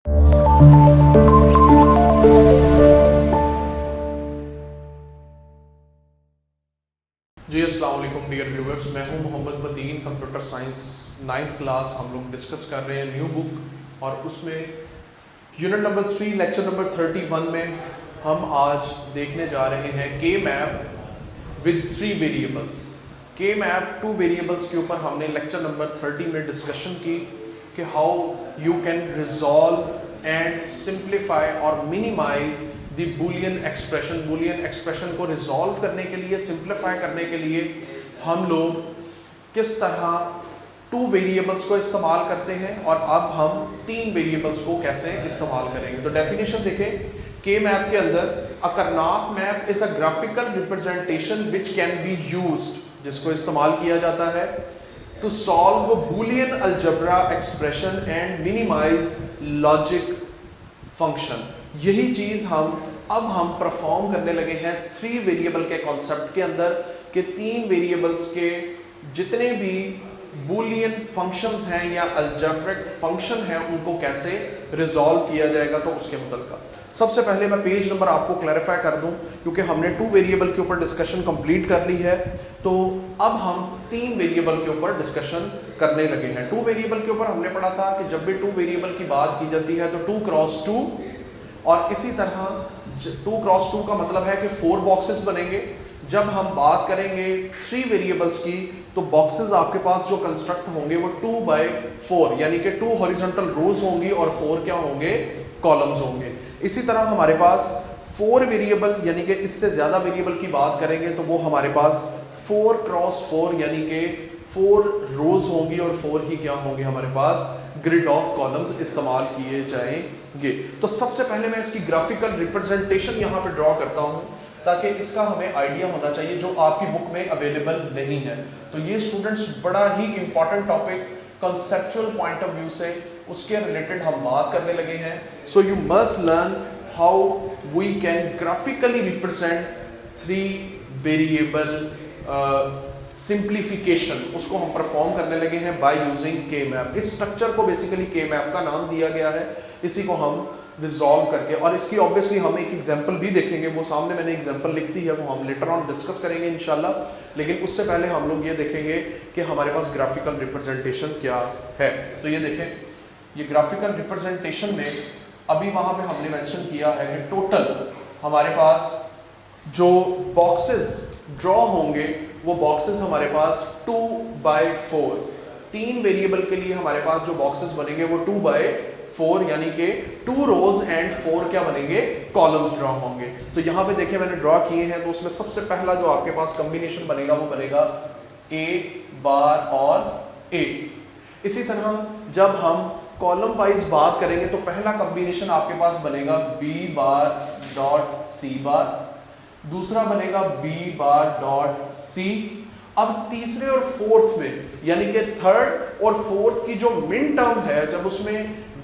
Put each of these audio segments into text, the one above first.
जी अस्सलाम वालेकुम dear viewers, मैं हूं Mohammad Madin. Computer science 9th class हम लोग डिस्कस कर रहे हैं न्यू बुक, और उसमें यूनिट नंबर 3 लेक्चर नंबर 31 में हम आज देखने जा रहे हैं के मैप विद 3 वेरिएबल्स। के मैप 2 वेरिएबल्स के ऊपर हमने लेक्चर नंबर 30 में डिस्कशन की कि how you can resolve and simplify और मिनिमाइज दी बूलियन एक्सप्रेशन। बूलियन एक्सप्रेशन को रिजॉल्व करने के लिए, सिंप्लीफाई करने के लिए हम लोग किस तरह 2 वेरिएबल्स को इस्तेमाल करते हैं, और अब हम 3 वेरिएबल्स को कैसे इस्तेमाल करेंगे। तो डेफिनेशन देखें के मैप के अंदर, a Karnaugh map is a graphical representation which can be used, जिसको इस्तेमाल किया जाता है to solve Boolean algebra expression and minimise logic function. यही चीज अब हम परफॉर्म करने लगे हैं 3 वेरिएबल के कॉन्सेप्ट के अंदर, कि 3 वेरिएबल्स के जितने भी बूलियन फंक्शंस हैं या अलजेब्रिक फंक्शन हैं उनको कैसे रिजॉल्व किया जाएगा। तो उसके मुताबिक सबसे पहले मैं पेज नंबर आपको क्लैरिफाई कर दूं, क्योंकि हमने 2 वेरिएबल के ऊपर डिस्कशन कंप्लीट कर ली है, तो अब हम 3 वेरिएबल के ऊपर डिस्कशन करने लगे हैं। 2 वेरिएबल के ऊपर हमने पढ़ा था कि जब भी 2 वेरिएबल की बात की जाती है तो 2 क्रॉस 2, और इसी तरह 2 क्रॉस 2 का मतलब है कि 4 बॉक्सेस बनेंगे। जब हम बात करेंगे 3 वेरिएबल्स की, तो बॉक्सेस आपके पास जो कंस्ट्रक्ट होंगे वो 2/4, यानी कि 2 हॉरिजॉन्टल रोज होंगी और 4 क्या होंगे, कॉलम्स होंगे। इसी तरह हमारे पास 4 वेरिएबल यानी कि इससे ज्यादा वेरिएबल की बात करेंगे तो वो हमारे पास 4 क्रॉस 4 यानी कि 4 रोज होंगी और 4 ही क्या होंगे, हमारे पास ग्रिड ऑफ कॉलम्स इस्तेमाल किए जाएंगे। तो सबसे पहले मैं इसकी ग्राफिकल रिप्रेजेंटेशन यहाँ पे ड्रॉ करता हूँ, ताकि इसका हमें आइडिया होना चाहिए जो आपकी बुक में अवेलेबल नहीं है। तो ये स्टूडेंट्स बड़ा ही important topic conceptual point of view से उसके रिलेटेड हम बात करने लगे हैं। So you must learn how we can graphically represent 3 variable simplification, उसको हम परफॉर्म करने लगे हैं बाय यूजिंग के मैप। इस स्ट्रक्चर को बेसिकली के मैप का नाम दिया गया है। इसी को हम रिजॉल्व करके, और इसकी ऑब्वियसली हम एक एग्जांपल भी देखेंगे, वो सामने मैंने एग्जांपल लिख दी है, वो हम लेटर ऑन डिस्कस करेंगे इंशाल्लाह। लेकिन उससे पहले हम लोग ये देखेंगे कि हमारे पास ग्राफिकल रिप्रेजेंटेशन क्या है। तो ये देखें, ये ग्राफिकल रिप्रेजेंटेशन में अभी वहां पे हमने मेंशन किया है कि टोटल हमारे पास जो बॉक्सेस ड्रॉ होंगे वो बॉक्सेस हमारे पास 2/4, 3 वेरिएबल के लिए हमारे पास जो बॉक्सेस बनेंगे वो 2/4 यानी कि 2 रोज एंड 4 क्या बनेंगे, कॉलम्स ड्रॉ होंगे। तो यहाँ पे देखें मैंने ड्रॉ किए हैं, तो उसमें सबसे पहला जो आपके पास कॉम्बिनेशन बनेगा वो बनेगा A बार और A। इसी तरह जब हम कॉलम वाइज बात करेंगे तो पहला कॉम्बिनेशन आपके पास बनेगा B बार डॉट C बार, दूसरा बनेगा B बार डॉट C। अब तीसरे और फोर्थ में यानी कि थर्ड और फोर्थ की जो मिन टर्म है, जब उसमें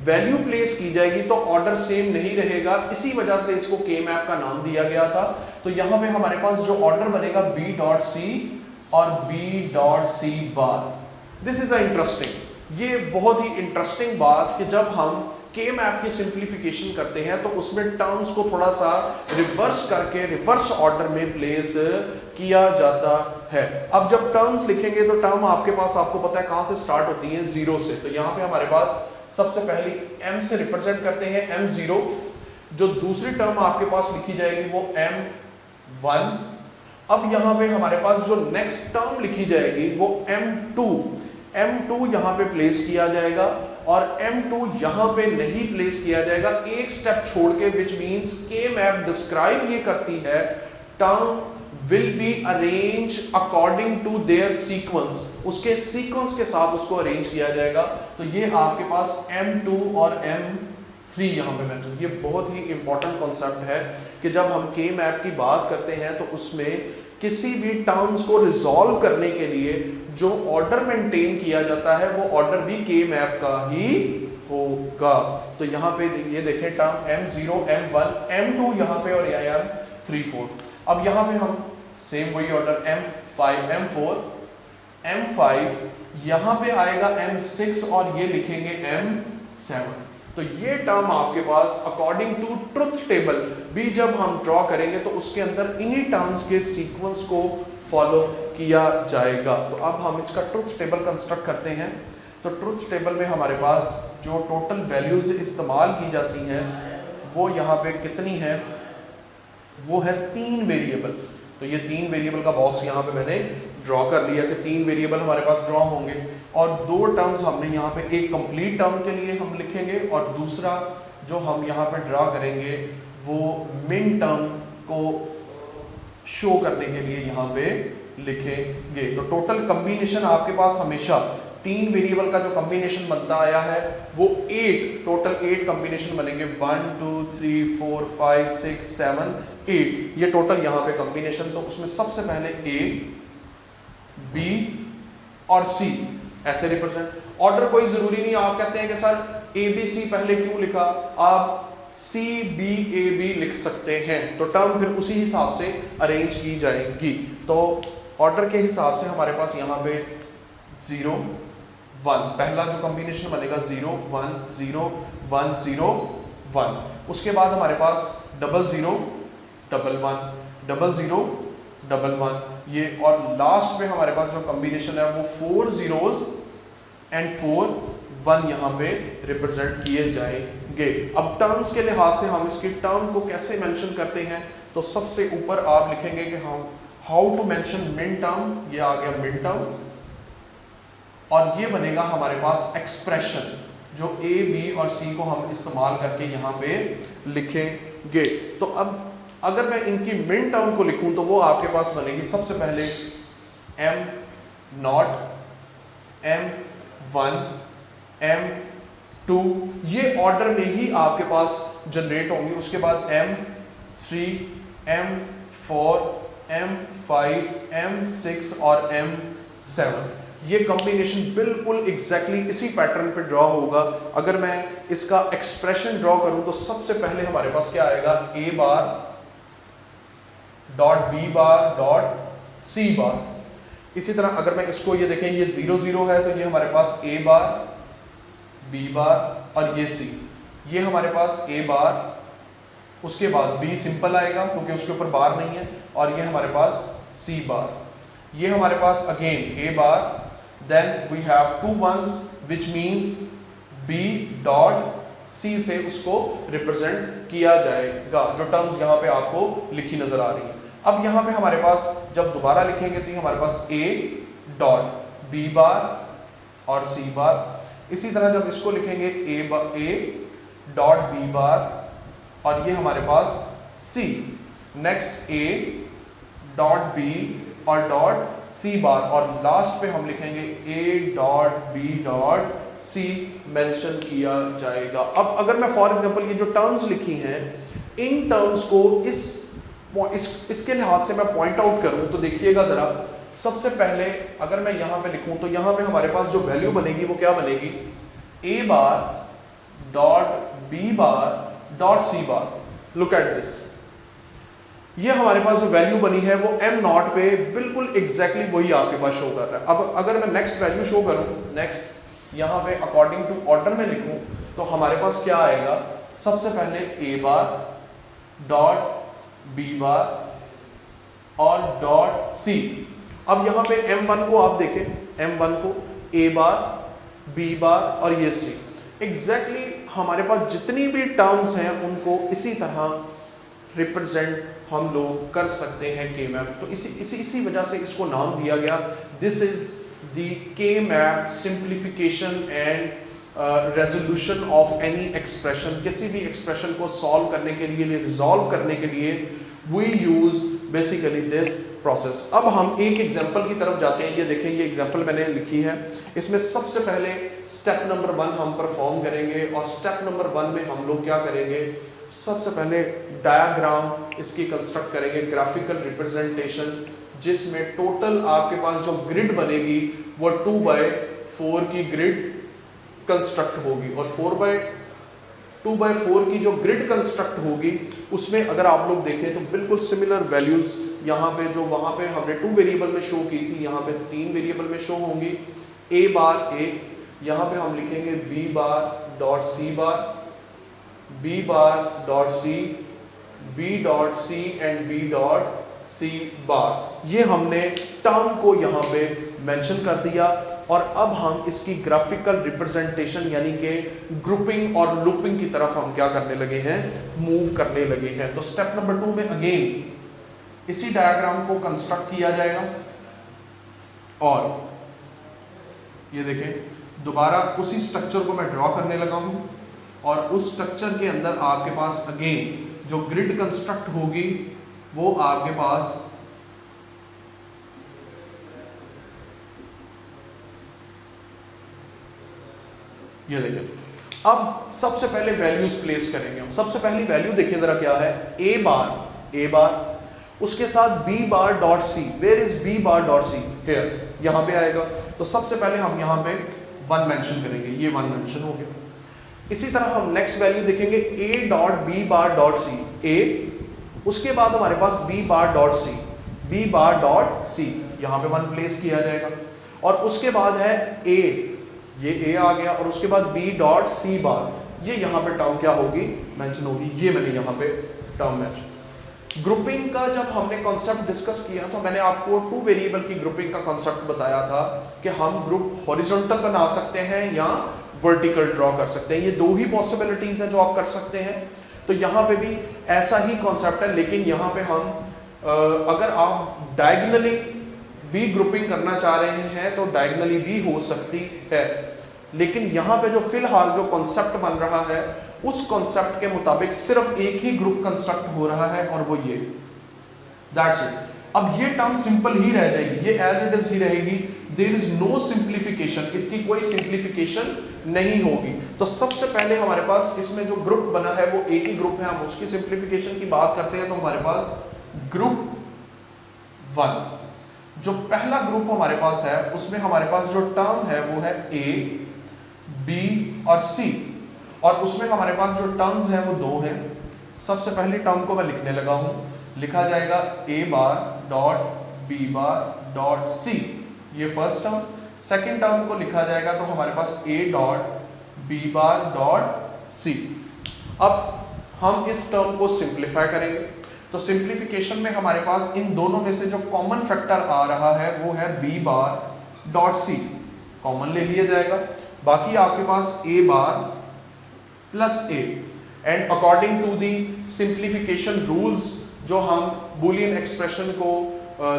वैल्यू प्लेस की जाएगी तो ऑर्डर सेम नहीं रहेगा, इसी वजह से इसको के मैप का नाम दिया गया था। तो यहां पे हमारे पास जो ऑर्डर बनेगा B डॉट C और B dot C bar. This is a interesting, ये बहुत ही इंटरेस्टिंग बात कि जब हम के मैप की सिंप्लीफिकेशन करते हैं तो उसमें टर्म्स को थोड़ा सा रिवर्स करके रिवर्स ऑर्डर में प्लेस किया जाता है। अब जब टर्म्स लिखेंगे तो टर्म आपके पास, आपको पता है कहां से स्टार्ट होती है, 0 से। तो यहाँ पे हमारे पास सबसे पहली m से रिप्रेजेंट करते हैं m0, जो दूसरी टर्म आपके पास लिखी जाएगी वो m1। अब यहाँ पे हमारे पास जो नेक्स्ट टर्म लिखी जाएगी वो m2 यहाँ पे प्लेस किया जाएगा, और m2 यहाँ पे नहीं प्लेस किया जाएगा, एक स्टेप छोड़ के, which means K map describe ये करती है term will be arrange according to their sequence, उसके सीक्वेंस के साथ उसको अरेंज किया जाएगा। तो ये आपके पास m2 और m3 यहाँ पे मेंशन, ये बहुत ही इंपॉर्टेंट कॉन्सेप्ट है कि जब हम के मैप की बात करते हैं तो उसमें किसी भी टर्म्स को रिजॉल्व करने के लिए जो ऑर्डर मेंटेन किया जाता है वो ऑर्डर भी के मैप का ही होगा। तो यहाँ पे ये देखें, टर्म m0 m1 m2 यहाँ पे और यहाँ m3 4। अब यहाँ पे हम सेम वही ऑर्डर m5 m4 m5 यहाँ पे आएगा m6 और ये लिखेंगे m7। तो ये टर्म आपके पास अकॉर्डिंग टू ट्रुथ टेबल भी जब हम ड्रॉ करेंगे तो उसके अंदर इन्हीं टर्म्स के सीक्वेंस को फॉलो किया जाएगा। तो अब हम इसका ट्रुथ टेबल कंस्ट्रक्ट करते हैं। तो ट्रुथ टेबल में हमारे पास जो टोटल वैल्यूज इस्तेमाल की जाती हैं वो यहाँ पे कितनी है, वो है 3 वेरिएबल। तो ये 3 वेरिएबल का बॉक्स यहाँ पे मैंने ड्रॉ कर लिया कि 3 वेरिएबल हमारे पास ड्रॉ होंगे और 2 टर्म्स हमने यहाँ पे एक कंप्लीट टर्म के लिए हम लिखेंगे और दूसरा जो हम यहाँ पे ड्रॉ करेंगे वो मिन टर्म को शो करने के लिए यहाँ पे लिखेंगे। तो टोटल कॉम्बिनेशन आपके पास हमेशा 3 वेरिएबल का जो कॉम्बिनेशन बनता आया है वो 8 टोटल 8 कॉम्बिनेशन बनेंगे। 1 2 3 4 5 6 7 8 ये टोटल यहाँ पे कॉम्बिनेशन। तो उसमें सबसे पहले A, B और C ऐसे रिप्रेजेंट। ऑर्डर कोई जरूरी नहीं, आप कहते हैं कि सर ABC पहले क्यों लिखा, आप CBAB लिख सकते हैं। तो टर्म फिर उसी हिसाब से अरेंज की जाएगी। तो ऑर्डर के हिसाब से हमारे पास यहाँ पे 0 1 पहला जो कॉम्बिनेशन बनेगा 0 1 0 1 0 1। उसके बाद हमारे पास 0 0 1 1 0 0 1 ये, और लास्ट में हमारे पास जो कॉम्बिनेशन है वो 4 zeros एंड 4 1 यहाँ पे रिप्रेजेंट किए जाएंगे। अब टर्म्स के लिहाज से हम इसके टर्म को कैसे मेंशन करते हैं, तो सबसे ऊपर आप लिखेंगे कि हम how to mention min term, ये आ गया मिन टर्म, और ये बनेगा हमारे पास एक्सप्रेशन जो A, B और C को हम इस्तेमाल करके यहाँ पे लिखेंगे। तो अब अगर मैं इनकी मिन टर्म को लिखूं तो वो आपके पास बनेगी सबसे पहले M0, M1, M2 ये ऑर्डर में ही आपके पास जनरेट होंगी। उसके बाद M3, M4, M5, M6 और M7 ये कॉम्बिनेशन बिल्कुल एग्जैक्टली इसी पैटर्न पे ड्रॉ होगा। अगर मैं इसका एक्सप्रेशन ड्रॉ करूं तो सबसे पहले हमारे पास क्या आएगा, A bar dot B bar dot C बार। इसी तरह अगर मैं इसको ये देखें, ये 0 0 है तो ये हमारे पास A बार, B बार और ये C, ये हमारे पास A बार, उसके बाद B सिंपल आएगा क्योंकि उसके ऊपर बार नहीं है, और ये हमारे पास C बार, ये हमारे पास again A bar, then we have 2 ones which means B dot C से उसको रिप्रेजेंट किया जाएगा, जो टर्म्स यहाँ पे आपको लिखी नजर आ रही है। अब यहाँ पे हमारे पास जब दोबारा लिखेंगे तो ये हमारे पास A डॉट B बार और C बार। इसी तरह जब इसको लिखेंगे A डॉट B बार और ये हमारे पास C, next A dot B और डॉट C बार, और लास्ट पे हम लिखेंगे A dot B dot C mention किया जाएगा। अब अगर मैं फॉर एग्जांपल ये जो टर्म्स लिखी हैं इन टर्म्स को इसके लिहाज से मैं पॉइंट आउट करूं तो देखिएगा जरा, सबसे पहले अगर मैं यहाँ पे लिखूं तो यहाँ पे हमारे पास जो वैल्यू बनेगी वो क्या बनेगी, A bar dot B bar dot C bar. Look at this, ये हमारे पास जो वैल्यू बनी है वो M0 पे बिल्कुल एग्जैक्टली वही आपके पास शो कर रहा है। अब अगर मैं नेक्स्ट वैल्यू शो करूं, नेक्स्ट यहाँ पे अकॉर्डिंग टू ऑर्डर में लिखूं तो हमारे पास क्या आएगा, सबसे पहले A बार डॉट B बार और डॉट C। अब यहाँ पे M1 को आप देखें, M1 को A बार B बार और ये C, एग्जैक्टली हमारे पास जितनी भी टर्म्स हैं उनको इसी तरह रिप्रेजेंट हम लोग कर सकते हैं के मैप। तो इसी वजह से इसको नाम दिया गया, दिस इज द के map simplification and resolution of any expression. किसी भी एक्सप्रेशन को सॉल्व करने के लिए, रिजॉल्व करने के लिए we use basically this process. अब हम एक एग्जांपल की तरफ जाते हैं। ये देखें, ये एग्जांपल मैंने लिखी है, इसमें सबसे पहले स्टेप नंबर 1 हम परफॉर्म करेंगे, और स्टेप नंबर 1 में हम लोग क्या करेंगे, सबसे पहले डायग्राम इसकी कंस्ट्रक्ट करेंगे, ग्राफिकल रिप्रेजेंटेशन, जिसमें टोटल आपके पास जो ग्रिड बनेगी वो 2x4 की ग्रिड कंस्ट्रक्ट होगी, और 2x4 की जो ग्रिड कंस्ट्रक्ट होगी उसमें अगर आप लोग देखें तो बिल्कुल सिमिलर वैल्यूज यहाँ पे जो वहाँ पे हमने 2 वेरिएबल में शो की थी, यहाँ पे 3 वेरिएबल में शो होंगी। A बार A, यहाँ पे हम लिखेंगे B bar dot C bar, B bar dot C, B dot C and B dot C bar. ये हमने टर्म को यहाँ पे मेंशन कर दिया और अब हम इसकी ग्राफिकल रिप्रेजेंटेशन यानी कि ग्रुपिंग और लूपिंग की तरफ हम क्या करने लगे हैं, मूव करने लगे हैं। तो स्टेप नंबर 2 में अगेन इसी डायग्राम को कंस्ट्रक्ट किया जाएगा और ये देखें दोबारा उसी स्ट्रक्चर को मैं ड्रॉ करने लगा हूं और उस स्ट्रक्चर के अंदर आपके पास अगेन जो ग्रिड कंस्ट्रक्ट होगी वो आपके पास ये देखें। अब सबसे पहले वैल्यूज प्लेस करेंगे हम। सबसे पहली वैल्यू देखिए जरा क्या है, ए बार, उसके साथ B bar dot C. Where is B bar dot C? Here, यहां पे आएगा। तो सबसे पहले हम यहां पे 1 मेंशन करेंगे, ये 1 मेंशन हो गया। इसी तरह हम नेक्स्ट वैल्यू देखेंगे A dot B bar dot C, A, उसके बाद हमारे पास B bar dot C, B bar dot C, यहां पे 1 प्लेस किया जाएगा। और उसके बाद है ए, ये ए आ गया और उसके बाद बी डॉट सी बार, ये यहाँ पे टर्म क्या होगी, मेंशन होगी। ये मैंने यहाँ पे टर्म मेंशन। ग्रुपिंग का जब हमने कॉन्सेप्ट डिस्कस किया तो मैंने आपको 2 वेरिएबल की ग्रुपिंग का कॉन्सेप्ट बताया था कि हम ग्रुप हॉरिजॉन्टल बना सकते हैं या वर्टिकल ड्रॉ कर सकते हैं। ये 2 ही पॉसिबिलिटीज हैं जो आप कर सकते हैं। तो यहाँ पे भी ऐसा ही कॉन्सेप्ट है, लेकिन यहाँ पे हम अगर आप डायगनली भी ग्रुपिंग करना चाह रहे हैं तो डायगनली भी हो सकती है, लेकिन यहाँ पे जो फिलहाल जो कॉन्सेप्ट बन रहा है उस कॉन्सेप्ट के मुताबिक सिर्फ एक ही ग्रुप कंस्ट्रक्ट हो रहा है और वो ये, दैट्स इट। अब ये टर्म सिंपल ही रह जाएगी, ये एज इट इज ही रहेगी। देयर इज नो सिंप्लीफिकेशन, इसकी कोई सिंप्लीफिकेशन नहीं होगी। तो सबसे पहले हमारे पास इसमें जो ग्रुप बना है वो एक ही ग्रुप है। हम उसकी सिंप्लीफिकेशन की बात करते हैं तो हमारे पास ग्रुप 1, जो पहला ग्रुप हमारे पास है उसमें हमारे पास जो टर्म है वो है ए, बी और सी, और उसमें हमारे पास जो टर्म्स हैं वो 2 हैं। सबसे पहली टर्म को मैं लिखने लगा हूं, लिखा जाएगा A bar dot B bar dot C, ये फर्स्ट टर्म। सेकंड टर्म को लिखा जाएगा तो हमारे पास A dot B bar dot C. अब हम इस टर्म को सिंप्लीफाई करेंगे तो सिंप्लीफिकेशन में हमारे पास इन दोनों में से जो कॉमन फैक्टर आ रहा है वो है B bar dot C, common ले लिया जाएगा। बाकी आपके पास A bar plus A, and according to the simplification rules जो हम बूलियन एक्सप्रेशन को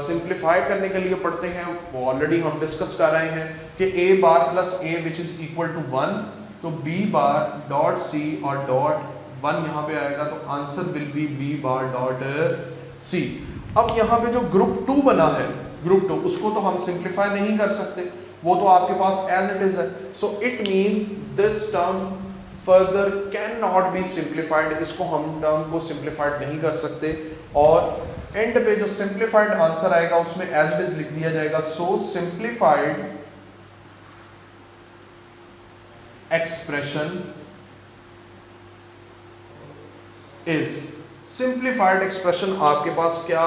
सिंप्लीफाई करने के लिए पढ़ते हैं वो ऑलरेडी हम डिस्कस कर रहे हैं कि A bar plus A which is equal to 1, तो बी बार डॉट सी और डॉट 1 यहाँ पे आएगा तो answer will be B bar dot C. अब यहाँ पे जो ग्रुप 2 बना है, ग्रुप 2, उसको तो हम सिंप्लीफाई नहीं कर सकते, वो तो आपके पास एज इट इज है। So it means this term further can not be simplified, इसको हम टर्म को सिंप्लीफाइड नहीं कर सकते और एंड पे जो सिंप्लीफाइड आंसर आएगा उसमें एज इट इज लिख दिया जाएगा। So simplified expression is, simplified expression आपके पास क्या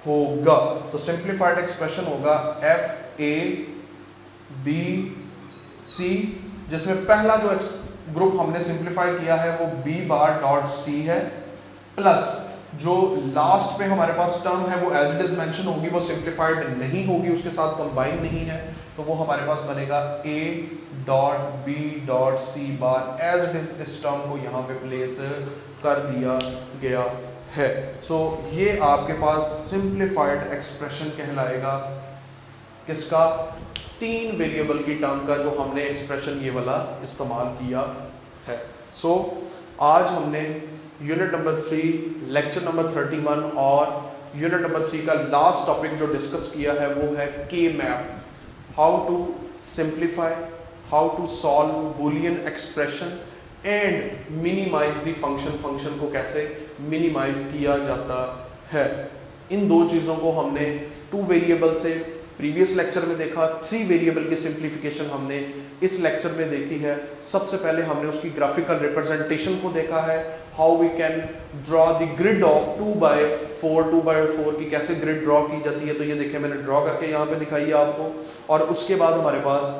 होगा, तो सिंप्लीफाइड एक्सप्रेशन होगा एफ ए बी सी, जिसमें पहला जो ग्रुप हमने सिंप्लीफाई किया है वो बी बार डॉट सी है, प्लस जो लास्ट पे हमारे पास टर्म है वो एज इट इज मेंशन होगी, वो सिंप्लीफाइड नहीं होगी, उसके साथ कंबाइन नहीं है, तो वो हमारे पास बनेगा A dot B dot C bar, as it is इस टर्म को यहाँ पे प्लेस कर दिया गया है। सो ये आपके पास सिंप्लीफाइड एक्सप्रेशन कहलाएगा किसका, 3 वेरिएबल की टर्म का जो हमने एक्सप्रेशन ये वाला इस्तेमाल किया है। सो आज हमने यूनिट नंबर 3 लेक्चर नंबर 31 और यूनिट नंबर 3 का लास्ट टॉपिक जो डिस्कस किया है वो है K map, how to simplify, how to solve Boolean expression and minimise the function को कैसे मिनिमाइज किया जाता है। इन 2 चीज़ों को हमने 2 वेरिएबल से प्रीवियस लेक्चर में देखा, 3 वेरिएबल की सिंप्लीफिकेशन हमने इस लेक्चर में देखी है। सबसे पहले हमने उसकी ग्राफिकल रिप्रेजेंटेशन को देखा है, how we can draw the grid of 2x4 की कैसे ग्रिड ड्रॉ की जाती है, तो ये देखिए मैंने ड्रॉ करके यहाँ पे दिखाई है आपको। और उसके बाद हमारे पास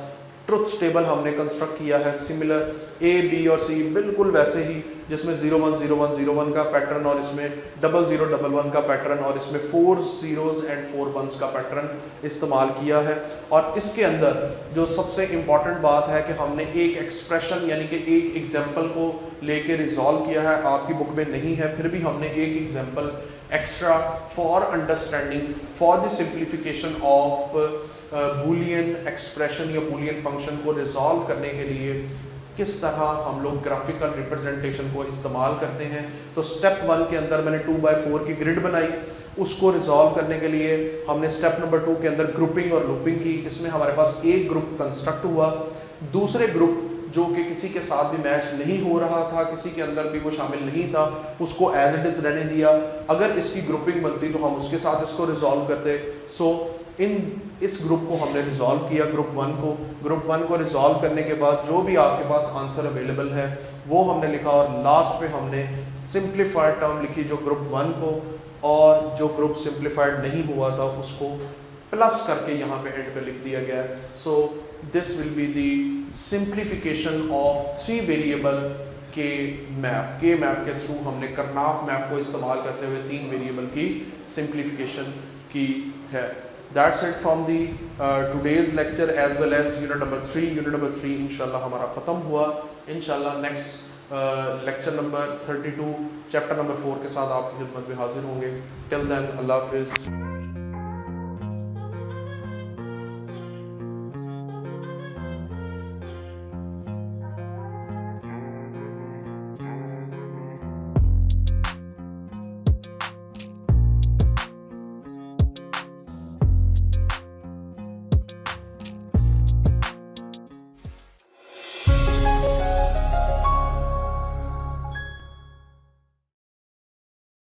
ट्रुथ टेबल हमने कंस्ट्रक्ट किया है सिमिलर A, B और C बिल्कुल वैसे ही, जिसमें 0 1 0 1 0 1 का पैटर्न और इसमें 0 0 1 1 का पैटर्न और इसमें 4 zeros एंड 4 1s का पैटर्न इस्तेमाल किया है। और इसके अंदर जो सबसे इम्पॉर्टेंट बात है कि हमने एक एक्सप्रेशन यानी कि एक एग्जाम्पल को लेके रिजॉल्व किया है, आपकी बुक में नहीं है, फिर भी हमने एक example extra for understanding for the simplification of Boolean expression या बूलियन फंक्शन को रिजॉल्व करने के लिए किस तरह हम लोग ग्राफिकल रिप्रेजेंटेशन को इस्तेमाल करते हैं। तो स्टेप 1 के अंदर मैंने 2x4 की ग्रिड बनाई, उसको रिजॉल्व करने के लिए हमने स्टेप नंबर 2 के अंदर ग्रुपिंग और लूपिंग की। इसमें हमारे पास एक ग्रुप कंस्ट्रक्ट हुआ, दूसरे ग्रुप जो कि किसी के साथ भी मैच नहीं हो रहा था, किसी के अंदर भी वो शामिल नहीं था, उसको एज इट इज रहने दिया। अगर इसकी ग्रुपिंग बनती तो हम उसके साथ इसको रिजॉल्व करते। सो इस ग्रुप को हमने रिजॉल्व किया, ग्रुप 1 को रिजॉल्व करने के बाद जो भी आपके पास आंसर अवेलेबल है वो हमने लिखा और लास्ट में हमने सिंप्लीफाइड टर्म लिखी जो ग्रुप 1 को, और जो ग्रुप सिंप्लीफाइड नहीं हुआ था उसको प्लस करके यहाँ पे एंड पे लिख दिया गया है। So this will be the simplification of 3 variable के मैप के थ्रू हमने करनाफ मैप को इस्तेमाल करते हुए 3 वेरिएबल की सिंप्लीफिकेशन की है। That's it from the today's lecture as well as unit number 3. Unit number 3 इंशाल्लाह हमारा ख़त्म हुआ। इंशाल्लाह next lecture number 32 chapter number 4 के साथ आपकी खिदमत में हाजिर होंगे। टिल देन अल्लाह हाफिज़।